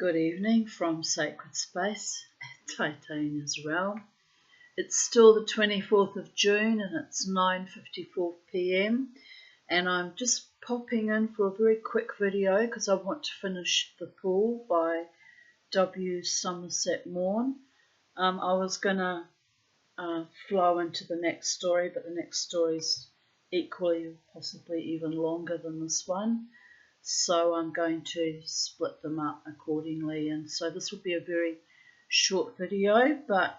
Good evening from Sacred Space at Titan Israel. It's still the 24th of June and it's 9:54 p.m. and I'm just popping in for a very quick video because I want to finish The Pool by W. Somerset Maugham. I was going to flow into the next story, but the next story is equally, possibly even longer than this one. So I'm going to split them up accordingly, and so this will be a very short video, but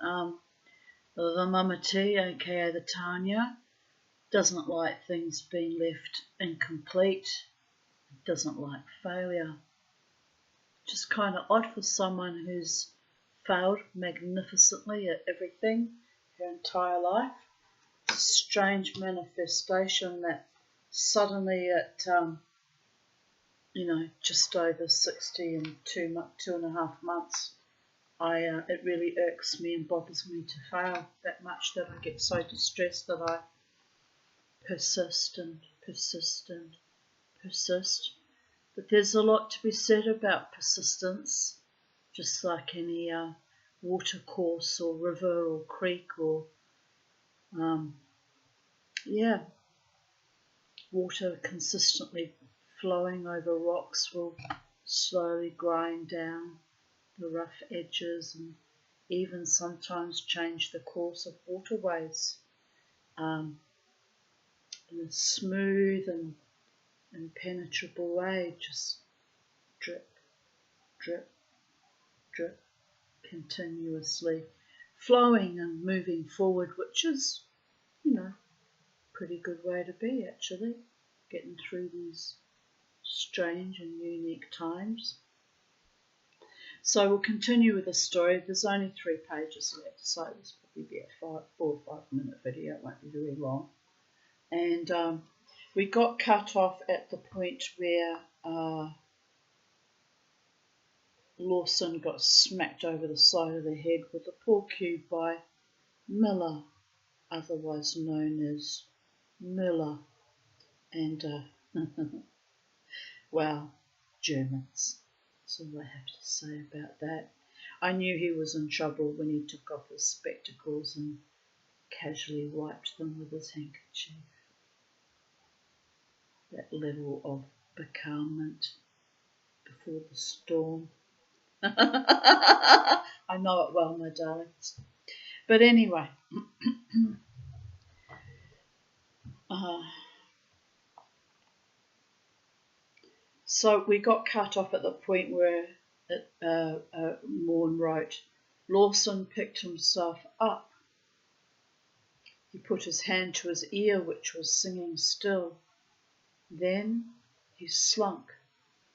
the Mamati, aka the Tanya, doesn't like things being left incomplete, doesn't like failure. Just kind of odd for someone who's failed magnificently at everything her entire life. It's a strange manifestation that suddenly at just over 60 in 2.5 months, it really irks me and bothers me to fail that much that I get so distressed that I persist and persist and persist. But there's a lot to be said about persistence, just like any watercourse or river or creek or water consistently flowing over rocks will slowly grind down the rough edges and even sometimes change the course of waterways in a smooth and impenetrable way, just drip, drip, drip, continuously flowing and moving forward, which is, pretty good way to be actually, getting through these strange and unique times. So we'll continue with the story. There's only 3 pages left, so this will probably be a 4 or 5 minute video. It won't be very long. And we got cut off at the point where Lawson got smacked over the side of the head with a pool cue by Miller, otherwise known as Müller. And well, Germans. That's all I have to say about that. I knew he was in trouble when he took off his spectacles and casually wiped them with his handkerchief. That level of becalmment before the storm. I know it well, my darlings. But anyway, so we got cut off at the point where Maugham wrote, Lawson picked himself up. He put his hand to his ear, which was singing still. Then he slunk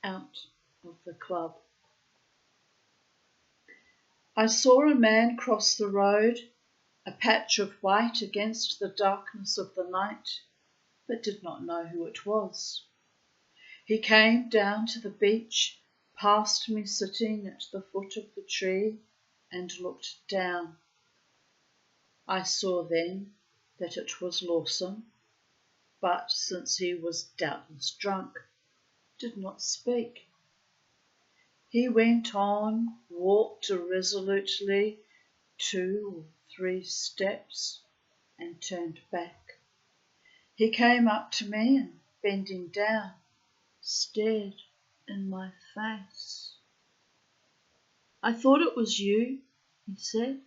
out of the club. I saw a man cross the road, a patch of white against the darkness of the night, but did not know who it was. He came down to the beach, past me sitting at the foot of the tree, and looked down. I saw then that it was Lawson, but since he was doubtless drunk, did not speak. He went on, walked irresolutely 2 or 3 steps, and turned back. He came up to me and, bending down, stared in my face. I thought it was you, he said.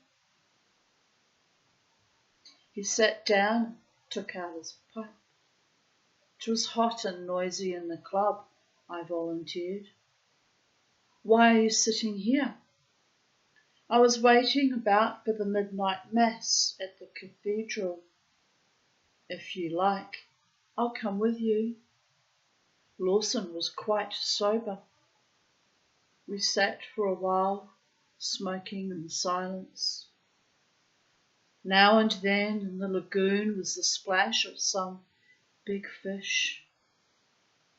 He sat down and took out his pipe. It was hot and noisy in the club, I volunteered. Why are you sitting here? I was waiting about for the midnight mass at the cathedral. If you like, I'll come with you. Lawson was quite sober. We sat for a while, smoking in silence. Now and then in the lagoon was the splash of some big fish,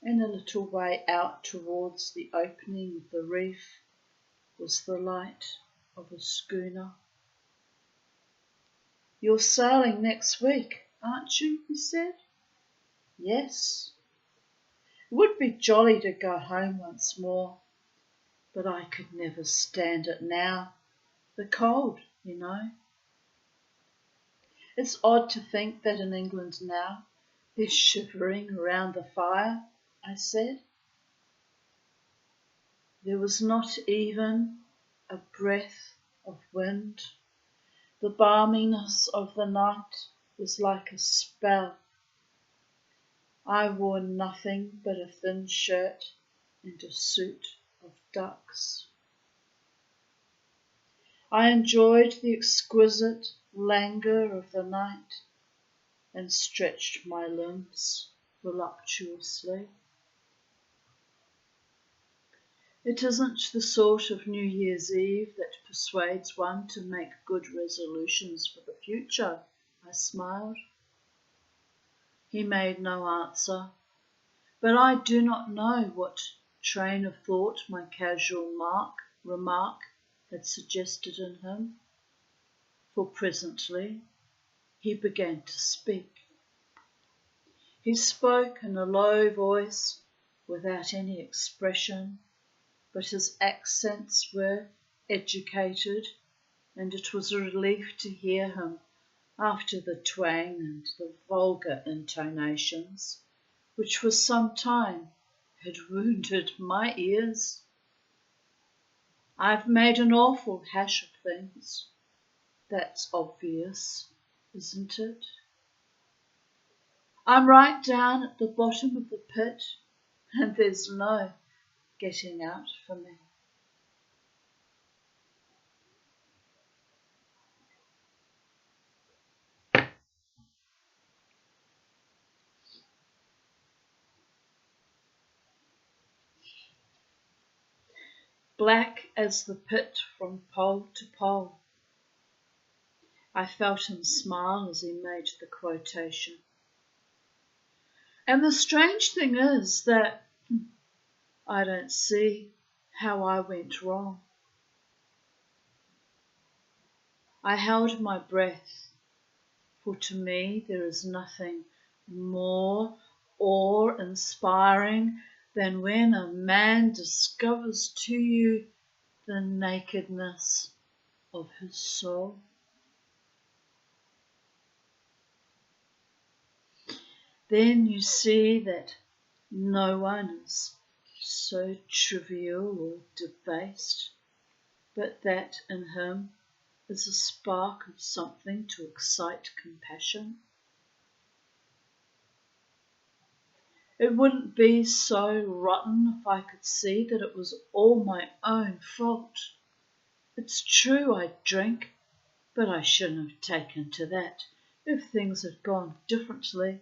and a little way out towards the opening of the reef was the light of a schooner. You're sailing next week, aren't you? He said. Yes. It would be jolly to go home once more. but I could never stand it now. The cold, you know. It's odd to think that in England now they're shivering around the fire, I said. There was not even a breath of wind. The balminess of the night was like a spell. I wore nothing but a thin shirt and a suit of ducks. I enjoyed the exquisite languor of the night and stretched my limbs voluptuously. It isn't the sort of New Year's Eve that persuades one to make good resolutions for the future, I smiled. He made no answer, but I do not know what train of thought my casual remark had suggested in him, for presently he began to speak. He spoke in a low voice without any expression, but his accents were educated, and it was a relief to hear him after the twang and the vulgar intonations, which for some time had wounded my ears. I've made an awful hash of things. That's obvious, isn't it? I'm right down at the bottom of the pit, and there's no getting out for me. Black as the pit from pole to pole. I felt him smile as he made the quotation. And the strange thing is that I don't see how I went wrong. I held my breath, for to me there is nothing more awe-inspiring than when a man discovers to you the nakedness of his soul. Then you see that no one is so trivial or debased, but that in him is a spark of something to excite compassion. It wouldn't be so rotten if I could see that it was all my own fault. It's true I drink, but I shouldn't have taken to that if things had gone differently.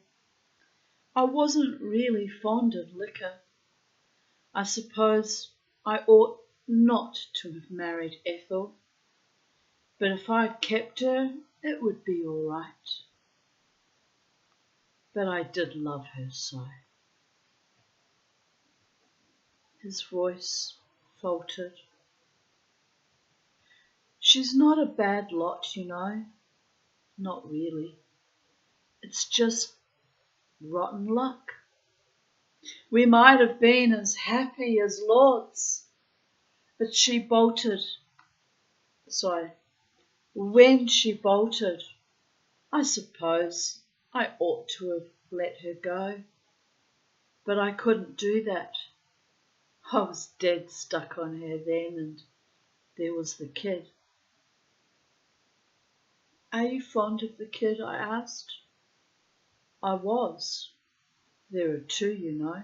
I wasn't really fond of liquor. I suppose I ought not to have married Ethel, but if I'd kept her, it would be all right. But I did love her so. His voice faltered. She's not a bad lot, you know. Not really. It's just rotten luck. We might have been as happy as lords, but when she bolted, I suppose I ought to have let her go, but I couldn't do that. I was dead stuck on her then, and there was the kid. Are you fond of the kid? I asked. I was. There are two, you know.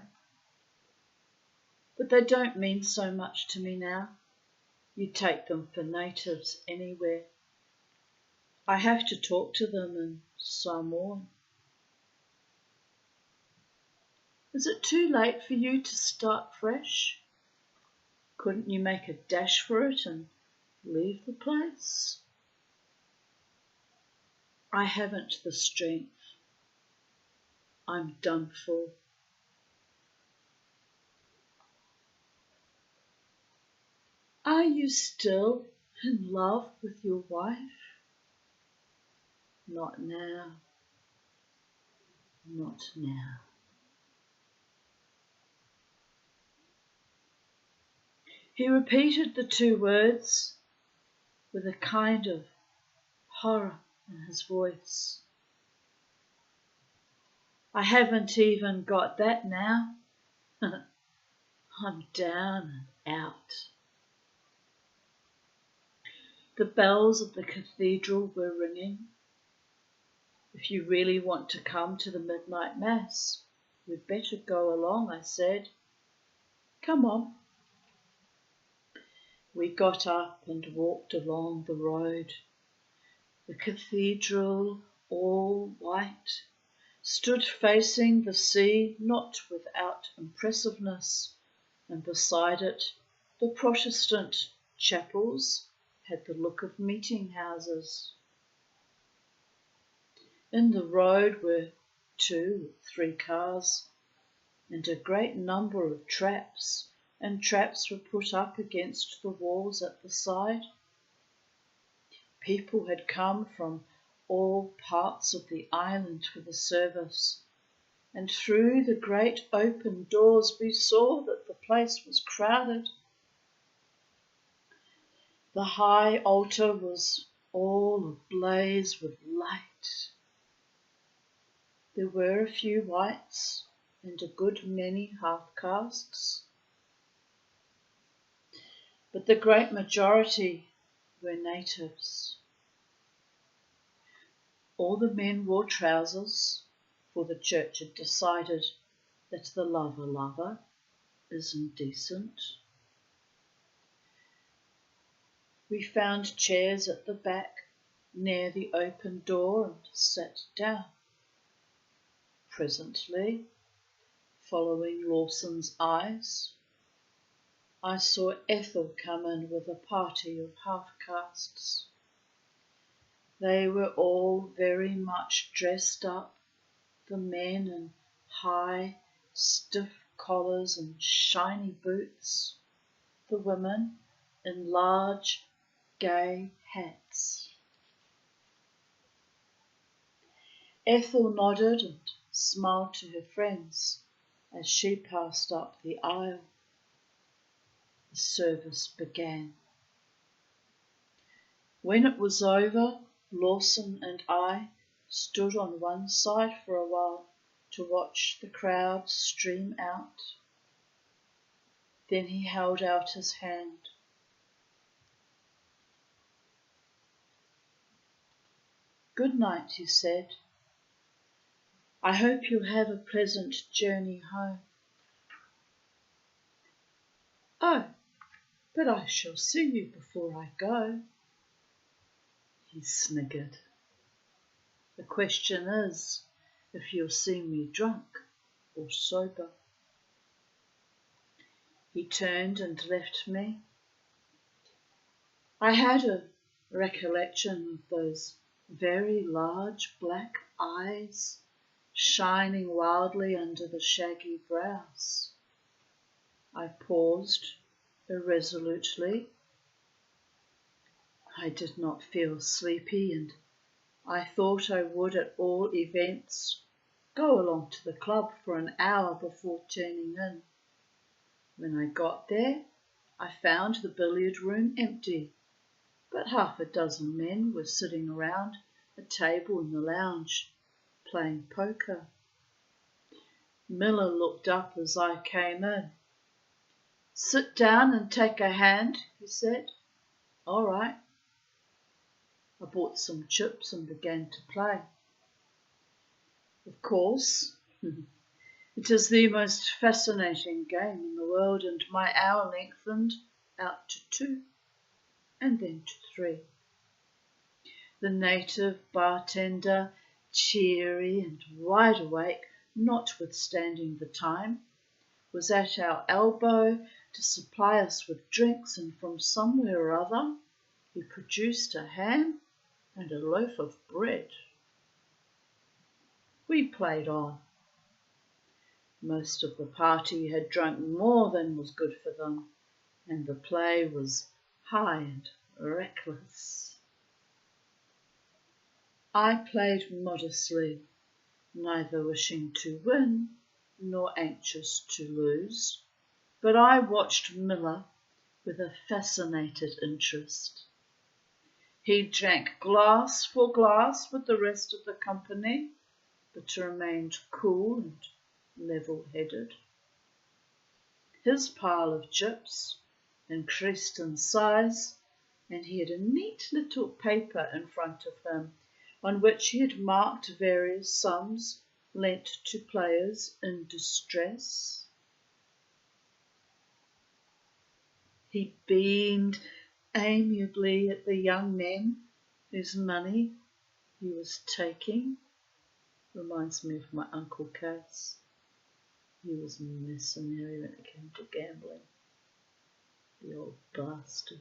But they don't mean so much to me now. You take them for natives anywhere. I have to talk to them in Samoan. Is it too late for you to start fresh? Couldn't you make a dash for it and leave the place? I haven't the strength. I'm done for. Are you still in love with your wife? Not now. Not now. He repeated the two words with a kind of horror in his voice. I haven't even got that now. I'm down and out. The bells of the cathedral were ringing. If you really want to come to the midnight mass, you'd better go along, I said. Come on. We got up and walked along the road. The cathedral, all white, stood facing the sea, not without impressiveness, and beside it the Protestant chapels had the look of meeting houses. In the road were 2 or 3 cars, and a great number of traps, and traps were put up against the walls at the side. People had come from all parts of the island for the service, and through the great open doors we saw that the place was crowded. The high altar was all ablaze with light. There were a few whites and a good many half-castes, but the great majority were natives. All the men wore trousers, for the church had decided that the lover is indecent. We found chairs at the back near the open door and sat down. Presently, following Lawson's eyes, I saw Ethel come in with a party of half-castes. They were all very much dressed up, the men in high, stiff collars and shiny boots, the women in large, gay hats. Ethel nodded and smiled to her friends as she passed up the aisle. The service began. When it was over, Lawson and I stood on one side for a while to watch the crowd stream out. Then he held out his hand. Good night, he said. I hope you'll have a pleasant journey home. Oh, but I shall see you before I go. He sniggered. The question is if you'll see me drunk or sober. He turned and left me. I had a recollection of those very large black eyes shining wildly under the shaggy brows. I paused irresolutely. I did not feel sleepy, and I thought I would at all events go along to the club for an hour before turning in. When I got there, I found the billiard room empty, but half a dozen men were sitting around a table in the lounge, playing poker. Miller looked up as I came in. Sit down and take a hand, he said. All right. I bought some chips and began to play. Of course, it is the most fascinating game in the world, and my hour lengthened out to 2 and then to 3. The native bartender, cheery and wide awake, notwithstanding the time, was at our elbow to supply us with drinks, and from somewhere or other he produced a ham and a loaf of bread. We played on. Most of the party had drunk more than was good for them, and the play was high and reckless. I played modestly, neither wishing to win nor anxious to lose, but I watched Miller with a fascinated interest. He drank glass for glass with the rest of the company, but remained cool and level-headed. His pile of chips increased in size, and he had a neat little paper in front of him on which he had marked various sums lent to players in distress. He beamed amiably at the young men whose money he was taking. Reminds me of my Uncle Cass. He was mercenary when it came to gambling. The old bastard.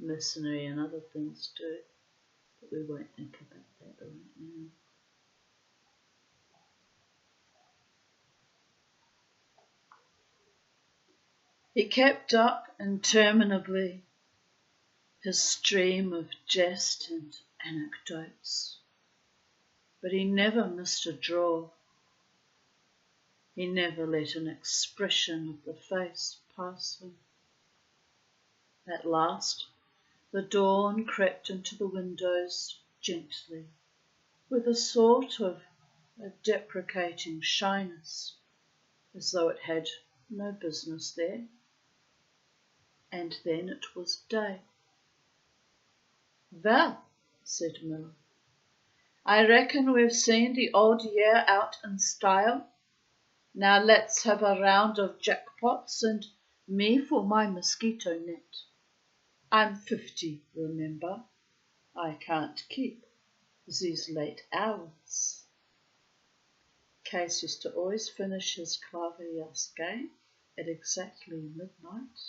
Mercenary and other things too, but we won't think about that right now. He kept up interminably his stream of jest and anecdotes, but he never missed a draw. He never let an expression of the face pass him. At last, the dawn crept into the windows gently, with a sort of a deprecating shyness, as though it had no business there. And then it was day. "Well," said Mill, "I reckon we've seen the old year out in style. Now let's have a round of jackpots and me for my mosquito net. I'm 50, remember. I can't keep these late hours." Case used to always finish his Klaverjas game at exactly midnight,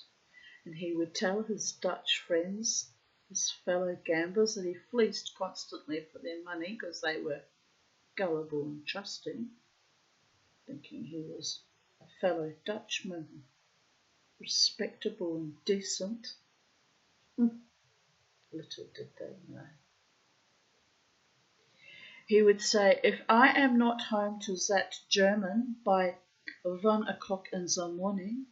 and he would tell his Dutch friends, his fellow gamblers, that he fleeced constantly for their money because they were gullible and trusting, thinking he was a fellow Dutchman, respectable and decent. Little did they know. He would say, "If I am not home to that German by 1 o'clock in the morning,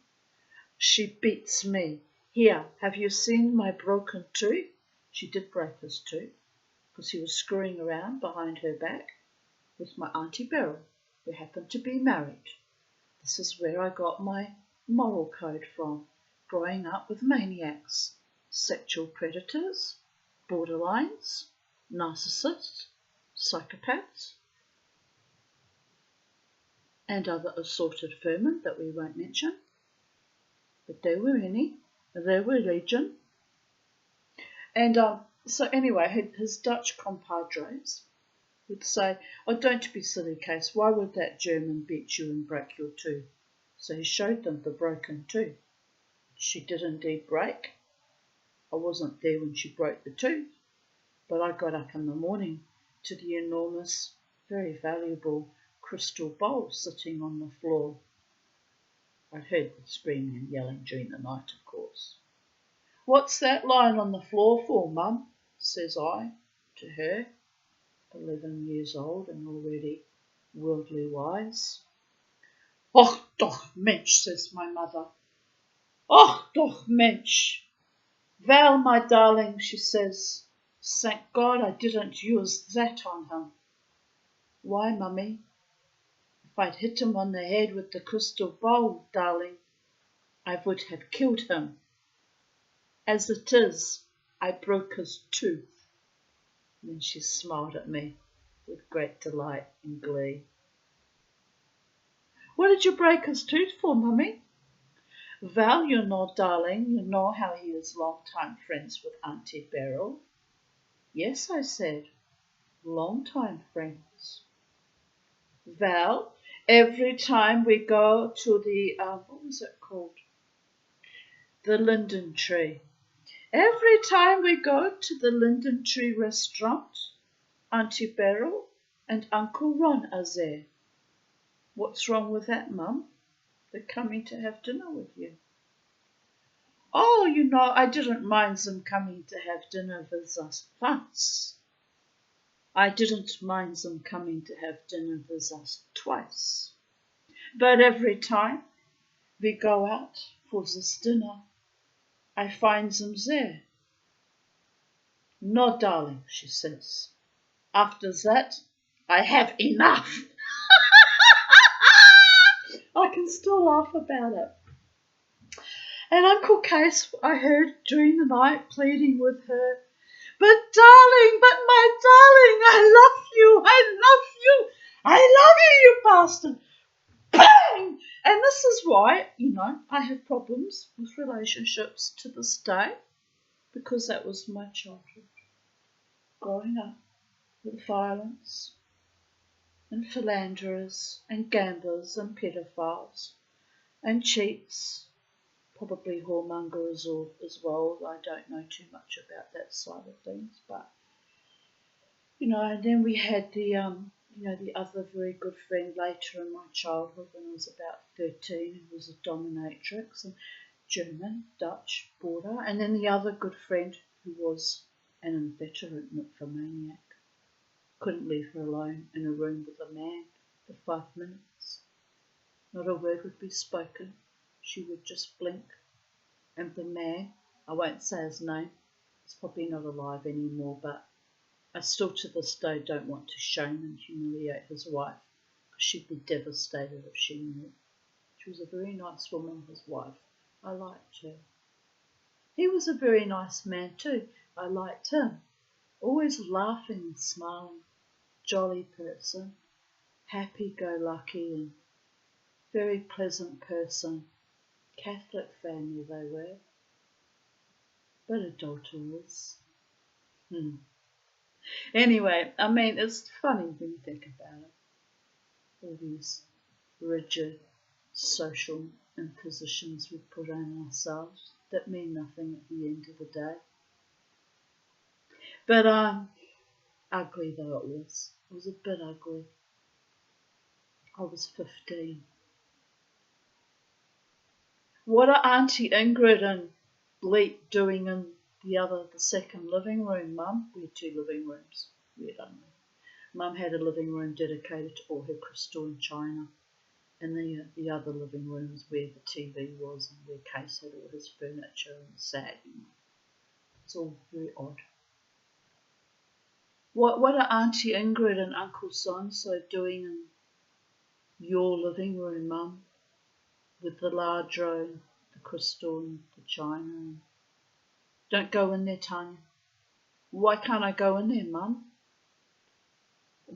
she beats me. Here, have you seen my broken tooth?" She did break his tooth, because he was screwing around behind her back with my Auntie Beryl, who happened to be married. This is where I got my moral code from, growing up with maniacs, sexual predators, borderlines, narcissists, psychopaths, and other assorted vermin that we won't mention. But there were many, there were legion. And so anyway, his Dutch compadres would say, "Oh, don't be silly, Case, why would that German beat you and break your tooth?" So he showed them the broken tooth. She did indeed break. I wasn't there when she broke the tooth, but I got up in the morning to the enormous, very valuable crystal bowl sitting on the floor. I'd heard the screaming and yelling during the night, of course. "What's that lying on the floor for, Mum?" says I to her, 11 years old and already worldly wise. "Och, doch, Mensch," says my mother. "Och, doch, Mensch. Well, my darling," she says, "thank God I didn't use that on him." "Why, Mummy?" "If I'd hit him on the head with the crystal bowl, darling, I would have killed him. As it is, I broke his tooth." And then she smiled at me with great delight and glee. "What did you break his tooth for, Mummy?" "Well, you know, darling, you know how he is long-time friends with Auntie Beryl." "Yes," I said, "long-time friends." "Well, every time we go to the, what was it called? The Linden Tree. Every time we go to the Linden Tree restaurant, Auntie Beryl and Uncle Ron are there." "What's wrong with that, Mum? They're coming to have dinner with you." "Oh, you know, I didn't mind them coming to have dinner with us once. I didn't mind them coming to have dinner with us twice. But every time we go out for this dinner, I finds them there. No, darling, she says. After that, I have enough. I can still laugh about it. And Uncle Case, I heard during the night pleading with her, but darling, but my darling, I love you, I love you, you bastard. Bang! And this is why, I have problems with relationships to this day, because that was my childhood. Growing up with violence and philanderers and gamblers and pedophiles and cheats, probably whoremongers as well. I don't know too much about that side of things, but and then we had the the other very good friend later in my childhood when I was about 13, who was a dominatrix and German, Dutch border, and then the other good friend who was an inveterate nymphomaniac. Couldn't leave her alone in a room with a man for 5 minutes. Not a word would be spoken. She would just blink. And the man, I won't say his name, he's probably not alive anymore, but I still to this day don't want to shame and humiliate his wife, because she'd be devastated if she knew. She was a very nice woman, his wife. I liked her. He was a very nice man too. I liked him. Always laughing and smiling. Jolly person. Happy-go-lucky and very pleasant person. Catholic family they were. But a daughter is. Anyway, I mean, it's funny when you think about it. All these rigid social impositions we put on ourselves that mean nothing at the end of the day. But ugly though it was a bit ugly. I was 15. What are Auntie Ingrid and Bleak doing in the second living room, Mum? We had 2 living rooms. We had only. Mum had a living room dedicated to all her crystal and china, and the other living room was where the TV was and where Case had all his furniture and sat. It's all very odd. What are Auntie Ingrid and Uncle So-and-so doing in your living room, Mum? With the lardro, the crystal and the china. Don't go in there, Tanya. Why can't I go in there, Mum?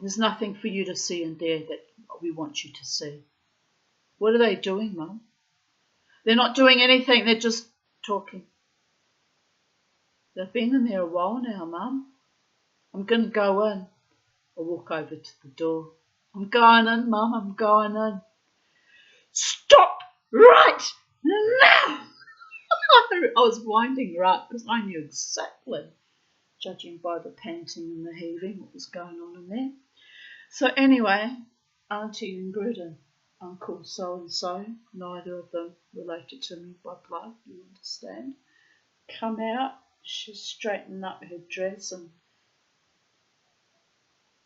There's nothing for you to see in there that we want you to see. What are they doing, Mum? They're not doing anything, they're just talking. They've been in there a while now, Mum. I'm going to go in. I walk over to the door. I'm going in, Mum, I'm going in. Stop right now! I was winding her up because I knew exactly, judging by the panting and the heaving, what was going on in there. So anyway, Auntie Ingrid and Uncle So-and-so, neither of them related to me by blood, you understand, come out. She's straightening up her dress and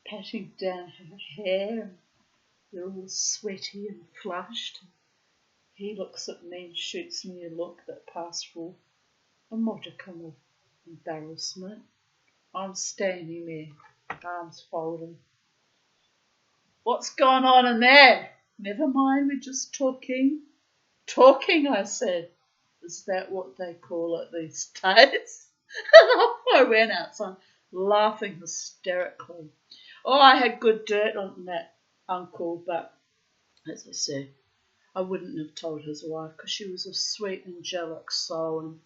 patting down her hair, and they're all sweaty and flushed. He looks at me and shoots me a look that passed for a modicum of embarrassment. I'm standing there, arms folded. What's going on in there? Never mind, we're just talking. Talking, I said. Is that what they call it these days? And off I went outside, laughing hysterically. Oh, I had good dirt on that uncle, but as I said, I wouldn't have told his wife because she was a sweet, angelic soul, and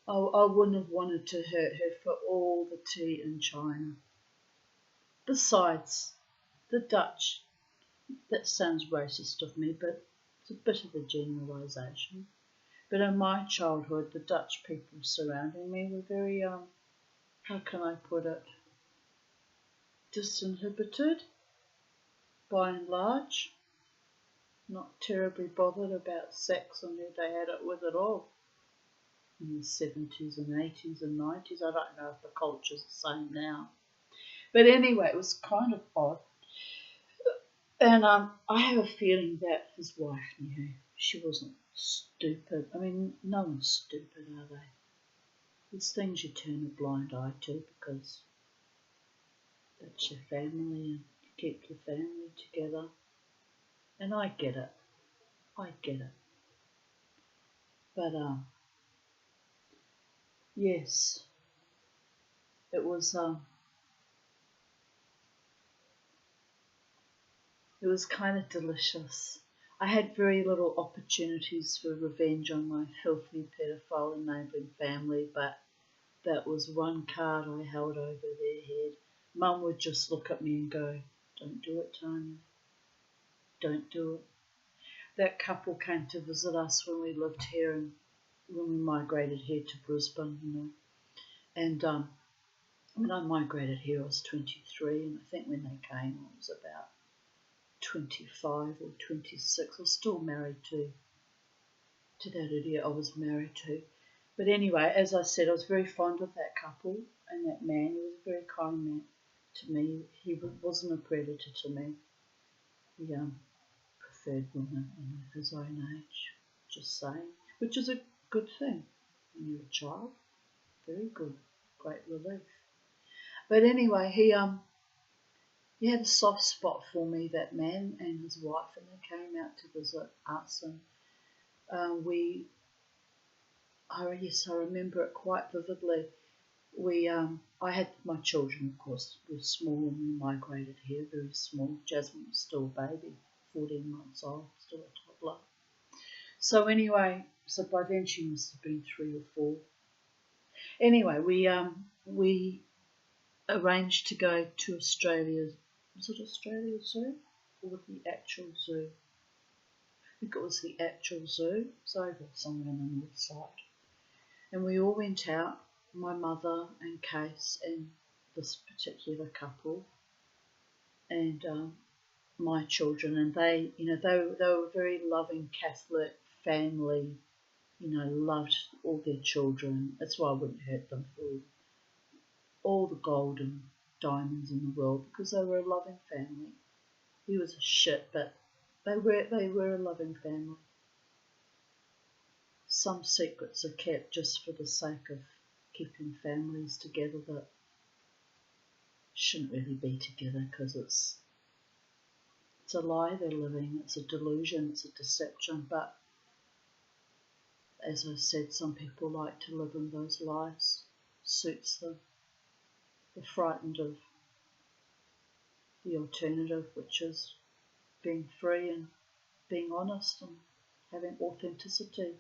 I wouldn't have wanted to hurt her for all the tea in China. Besides, the Dutch, that sounds racist of me, but it's a bit of a generalisation. But in my childhood, the Dutch people surrounding me were very, how can I put it, disinhibited, by and large. Not terribly bothered about sex and who they had it with at all. In the 70s and 80s and 90s, I don't know if the culture's the same now. But anyway, it was kind of odd. And I have a feeling that his wife knew. She wasn't stupid. I mean, no one's stupid, are they? There's things you turn a blind eye to because that's your family and you keep your family together. And I get it. I get it. But yes, it was kind of delicious. I had very little opportunities for revenge on my filthy pedophile enabling family, but that was one card I held over their head. Mum would just look at me and go, "Don't do it, Tanya. Don't do it." That couple came to visit us when we lived here and when we migrated here to Brisbane, And when I migrated here, I was 23, and I think when they came, I was about 25 or 26. I was still married to that idiot I was married to. But anyway, as I said, I was very fond of that couple and that man. He was a very kind man to me. He wasn't a predator to me. He preferred women his own age, just saying, which is a good thing when you're a child. Very good, great relief. But anyway, he had a soft spot for me, that man and his wife, and they came out to visit us, and I remember it quite vividly. I had my children, of course, were small when we migrated here, very small. Jasmine was still a baby, 14 months old, still a toddler. So anyway, by then she must have been 3 or 4. Anyway, we arranged to go to Australia. Was it Australia Zoo or the actual zoo? I think it was the actual zoo. It's over somewhere on the north side. And we all went out, my mother and Case and this particular couple and my children, and they were a very loving Catholic family, loved all their children. That's why I wouldn't hurt them for all the gold and diamonds in the world, because they were a loving family. He was a shit, but they were a loving family. Some secrets are kept just for the sake of keeping families together that shouldn't really be together, because it's a lie they're living, it's a delusion, it's a deception. But as I said, some people like to live in those lies. Suits them. They're frightened of the alternative, which is being free and being honest and having authenticity,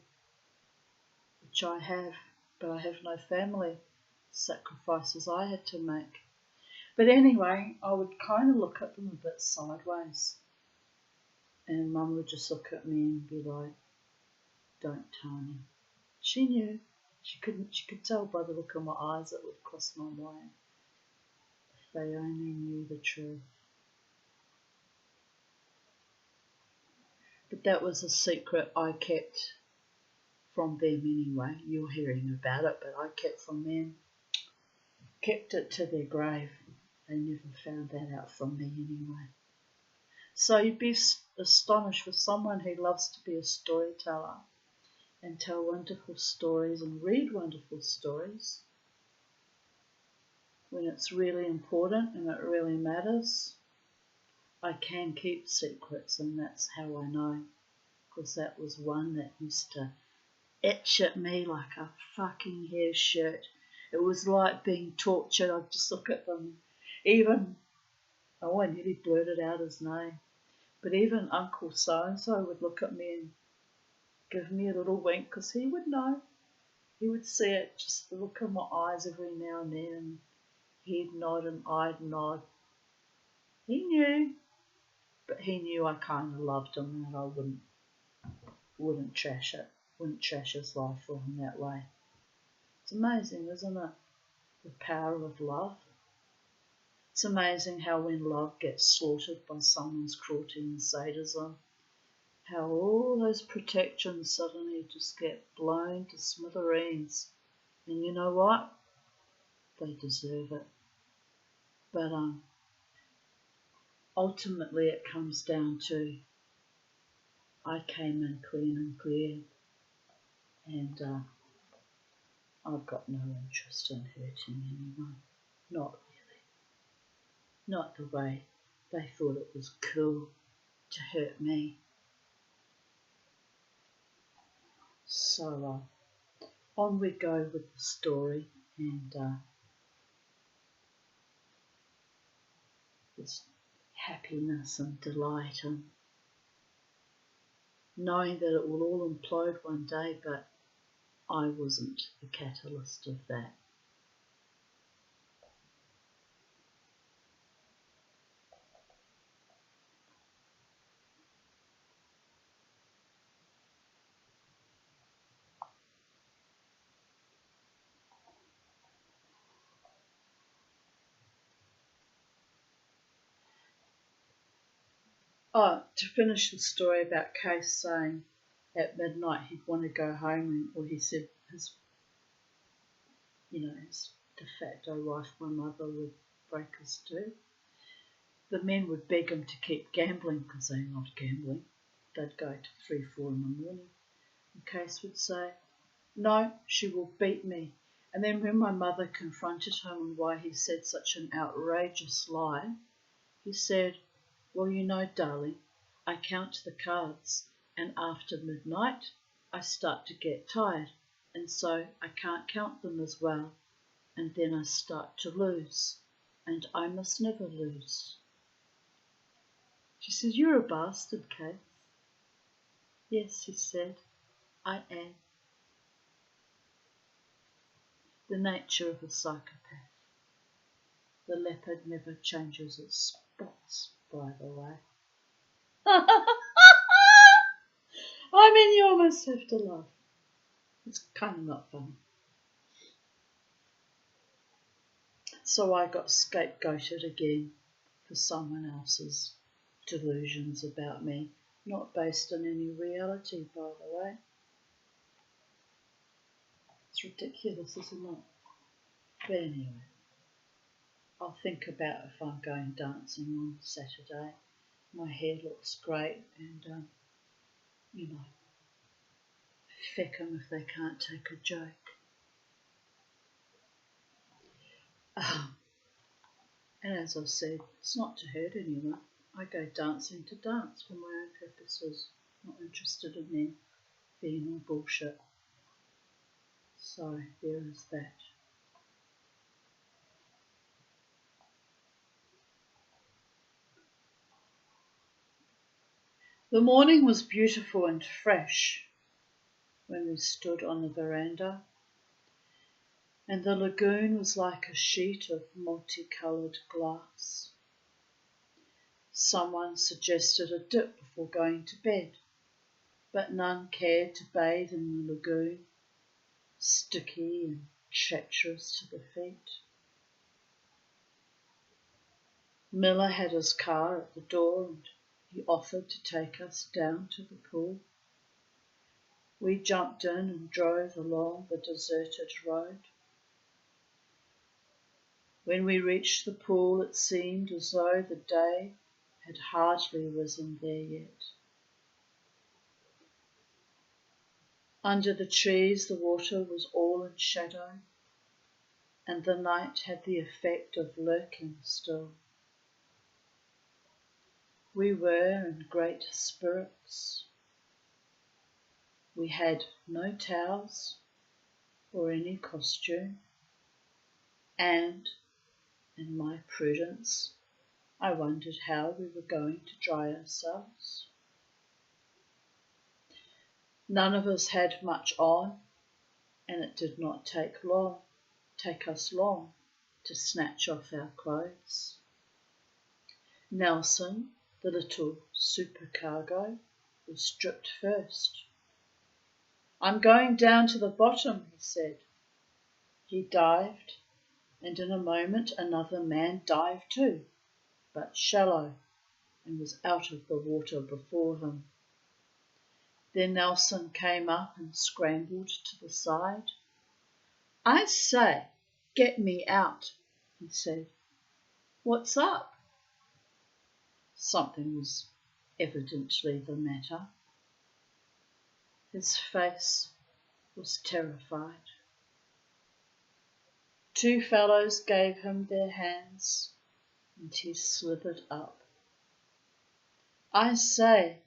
which I have, but I have no family. Sacrifices I had to make. But anyway, I would kind of look at them a bit sideways, and Mum would just look at me and be like, "Don't, Tanya." She knew. She could tell by the look in my eyes it would cross my mind. If they only knew the truth. But that was a secret I kept from them anyway. You're hearing about it, but I kept from them. Kept it to their grave. They never found that out from me anyway. So you'd be astonished with someone who loves to be a storyteller and tell wonderful stories and read wonderful stories. When it's really important and it really matters, I can keep secrets, and that's how I know, because that was one that used to itch at me like a fucking hair shirt. It was like being tortured. I'd just look at them. I nearly blurted out his name, but even Uncle So-and-so would look at me and give me a little wink, because he would know. He would see it, just the look in my eyes every now and then, and he'd nod and I'd nod. He knew, but he knew I kind of loved him and I wouldn't trash it, wouldn't trash his life for him that way. It's amazing, isn't it? The power of love. It's amazing how when love gets slaughtered by someone's cruelty and sadism, how all those protections suddenly just get blown to smithereens. And you know what? They deserve it. But ultimately it comes down to, I came in clean and clear, and I've got no interest in hurting anyone. Not really. Not the way they thought it was cool to hurt me. So on we go with the story, and this happiness and delight and knowing that it will all implode one day, but I wasn't the catalyst of that. Oh, to finish the story about Case saying at midnight he'd want to go home, or he said his de facto wife, my mother, would break his tooth. The men would beg him to keep gambling because they loved gambling. They'd go to 3, 4 in the morning. And Case would say, "No, she will beat me." And then when my mother confronted him on why he said such an outrageous lie, he said, "Well, darling, I count the cards, and after midnight I start to get tired, and so I can't count them as well, and then I start to lose, and I must never lose." She said, "You're a bastard, Case." "Yes," he said, "I am." The nature of a psychopath. The leopard never changes its spots, by the way. I mean, you almost have to laugh. It's kind of not funny. So I got scapegoated again for someone else's delusions about me, not based on any reality, by the way. It's ridiculous, isn't it? But anyway, I'll think about if I'm going dancing on Saturday. My hair looks great, and feck 'em if they can't take a joke. And as I said, it's not to hurt anyone. I go dancing to dance for my own purposes, not interested in them being all bullshit. So there is that. The morning was beautiful and fresh when we stood on the veranda, and the lagoon was like a sheet of multicoloured glass. Someone suggested a dip before going to bed, but none cared to bathe in the lagoon, sticky and treacherous to the feet. Miller had his car at the door, and he offered to take us down to the pool. We jumped in and drove along the deserted road. When we reached the pool, it seemed as though the day had hardly risen there yet. Under the trees, the water was all in shadow, and the night had the effect of lurking still. We were in great spirits. We had no towels or any costume, and, in my prudence, I wondered how we were going to dry ourselves. None of us had much on, and it did not take us long to snatch off our clothes. Nelson, the little supercargo, was stripped first. "I'm going down to the bottom," he said. He dived, and in a moment another man dived too, but shallow, and was out of the water before him. Then Nelson came up and scrambled to the side. "I say, get me out," he said. "What's up?" Something was evidently the matter. His face was terrified. Two fellows gave him their hands, and he slithered up. I say,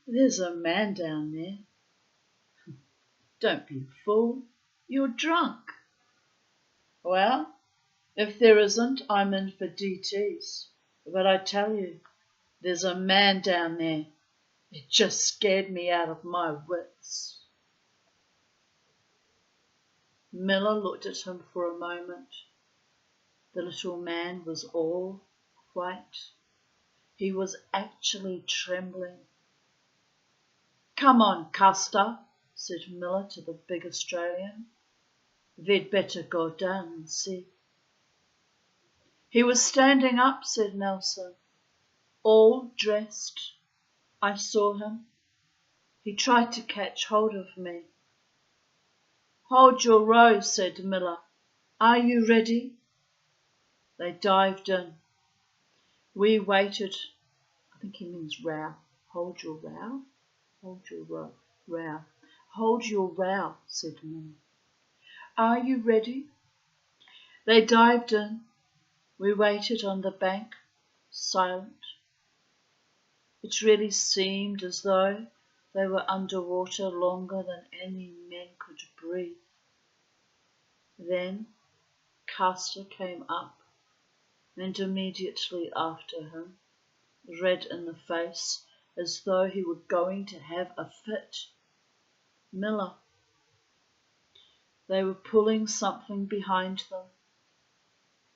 there's a man down there. Don't be a fool. You're drunk. Well, if there isn't, I'm in for DTs. But I tell you, there's a man down there. It just scared me out of my wits. Miller looked at him for a moment. The little man was all white. He was actually trembling. Come on, Custer, said Miller to the big Australian. They'd better go down and see. He was standing up, said Nelson, all dressed. I saw him. He tried to catch hold of me. Hold your row, said Miller. Are you ready? They dived in. We waited. I think he means row. Hold your row? Hold your row. Hold your row, said Miller. Are you ready? They dived in. We waited on the bank, silent. It really seemed as though they were underwater longer than any men could breathe. Then Custer came up, and immediately after him, red in the face, as though he were going to have a fit, Miller. They were pulling something behind them.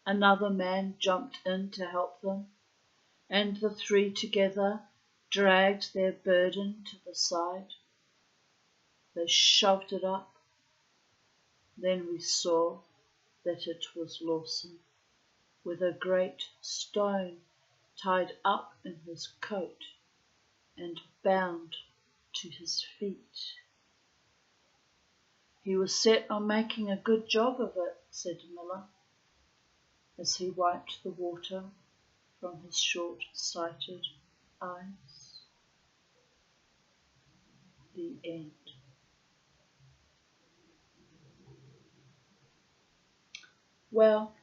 Another man jumped in to help them, and the three together dragged their burden to the side. They shoved it up. Then we saw that it was Lawson, with a great stone tied up in his coat and bound to his feet. He was set on making a good job of it, said Miller, as he wiped the water from his short-sighted eyes. The end. Well,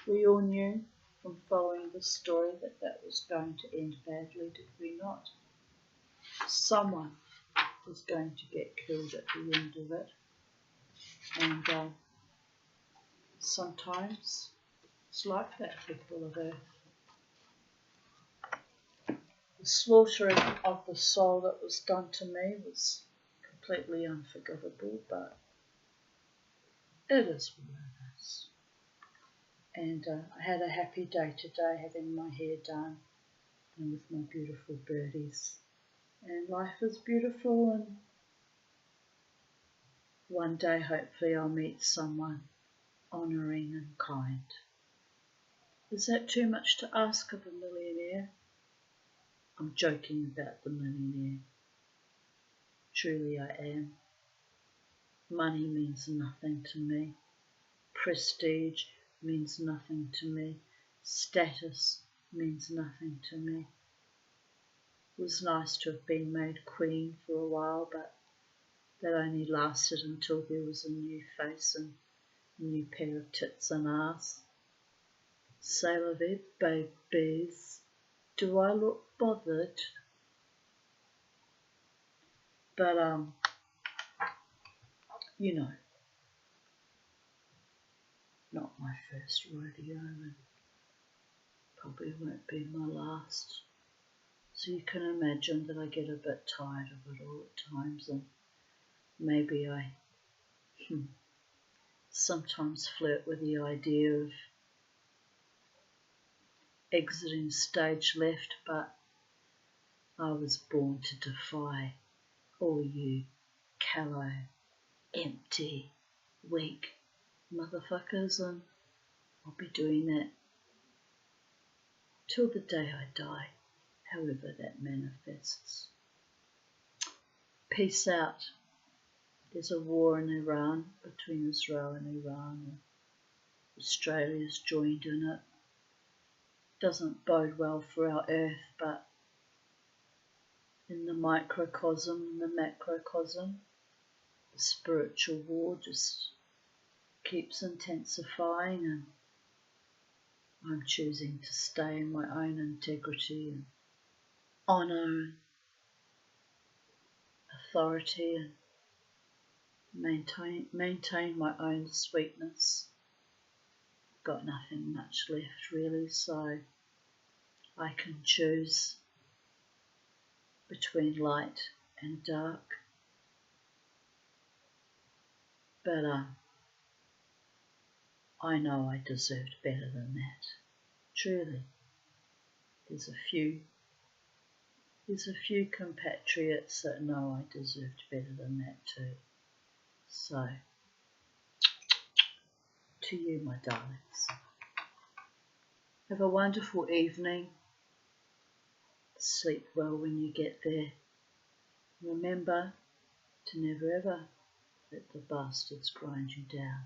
we all knew from following the story that that was going to end badly, did we not? Someone was going to get killed at the end of it. And sometimes it's like that, people of Earth. The slaughtering of the soul that was done to me was completely unforgivable, but it is what it is. And I had a happy day today, having my hair done and with my beautiful birdies. And life is beautiful, and one day hopefully I'll meet someone honouring and kind. Is that too much to ask of a millionaire? I'm joking about the millionaire. Truly I am. Money means nothing to me. Prestige means nothing to me. Status means nothing to me. It was nice to have been made queen for a while, but that only lasted until there was a new face and a new pair of tits and arse. C'est la vie, babies. Do I look bothered? But, you know, not my first rodeo, and probably won't be my last. So you can imagine that I get a bit tired of it all at times, and maybe I sometimes flirt with the idea of exiting stage left, but I was born to defy all you callow, empty, weak motherfuckers, and I'll be doing that till the day I die, however that manifests. Peace out. There's a war in Iran, between Israel and Iran, and Australia's joined in it. Doesn't bode well for our earth, but in the microcosm and the macrocosm, the spiritual war just keeps intensifying, and I'm choosing to stay in my own integrity and honour and authority and maintain my own sweetness. Got nothing much left really, so I can choose between light and dark. But I know I deserved better than that. Truly, there's a few compatriots that know I deserved better than that too. So, to you, my darlings, have a wonderful evening. Sleep well when you get there. Remember to never ever let the bastards grind you down.